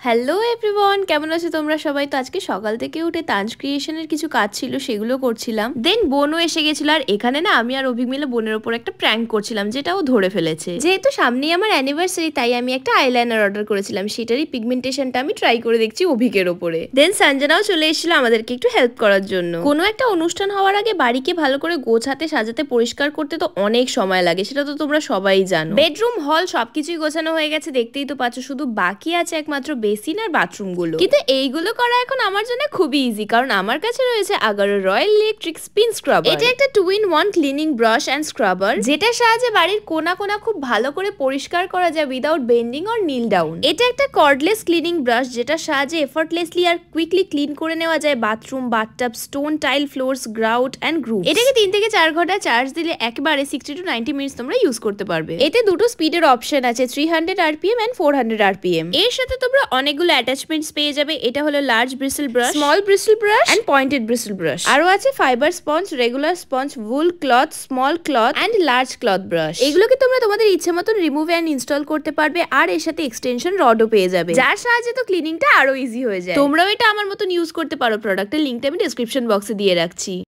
Hello everyone, কেমন আছো তোমরা সবাই? তো আজকে সকাল থেকে উঠে তাঞ্জ ক্রিয়েশনের কিছু কাজ ছিল, সেগুলো করছিলাম। দেন বোনও এসে গেছিল, আর এখানে না আমি আর অভিক মিলে বোনের ওপর একটা প্র্যাঙ্ক করছিলাম, যেটা ও ধরে ফেলেছে। যেহেতু সামনেই আমার অ্যানিভার্সারি, তাই আমি একটা আইলাইনার অর্ডার করেছিলাম। সেটারই পিগমেন্টেশনটা আমি ট্রাই করে দেখছি অভিকের ওপরে। দেন সঞ্জনাও চলে এসেছিল আমাদেরকে একটু হেল্প করার জন্য। কোনো একটা অনুষ্ঠান হওয়ার আগে বাড়িকে ভালো করে গোছাতে সাজাতে পরিষ্কার করতে তো অনেক সময় লাগে, সেটা তো তোমরা সবাই জানো। বেডরুম, হল সবকিছুই গোছানো হয়ে গেছে, দেখতেই তো পাচ্ছ। শুধু বাকি আছে একমাত্র বেসিন আর বাথরুম গুলো। কিন্তু এইগুলো করা এখন আমার জন্য খুবই ইজি, কারণ আমার কাছে রয়েছে Agaro royal electric spin scrubber. এটা একটা 2-in-1 cleaning brush and scrubber, যেটার সাহায্যে বাড়ির কোনা কোনা খুব ভালো করে পরিষ্কার করা যায় without bending or kneel down. এটা একটা কর্ডলেস ক্লিনিং ব্রাশ, যেটার সাহায্যে এফর্টলেসলি আর কুইকলি ক্লিন করে নেওয়া যায় bathroom, bathtub, stone, tile floors, grout and groove. এটাকে 3 থেকে 4 ঘন্টা চার্জ দিলে একেবারে 60 to 90 মিনিটস তোমরা ইউজ করতে পারবে। এতে দুটো স্পিডের অপশন আছে, 300 RPM এন্ড 400 RPM। এর সাথে তোমরা অনেকগুলো অ্যাটাচমেন্টস পেয়ে যাবে। এটা হলো large bristle brush, small bristle brush and pointed bristle brush. আরো আছে fibre sponge, regular sponge, wool cloth, small cloth and large cloth brush. এগুলোকে তোমরা তোমাদের ইচ্ছে মতন রিমুভ এন্ড ইনস্টল করতে পারবে, আর এর সাথে এক্সটেনশন রডও পেয়ে যাবে, যার সাহায্যে তো ক্লিনিংটা আরো ইজি হয়ে যায়। তোমরাও এটা আমার মতন ইউজ করতে পারো। প্রোডাক্টের লিংকটা আমি ডেসক্রিপশন বক্সে দিয়ে রাখছি।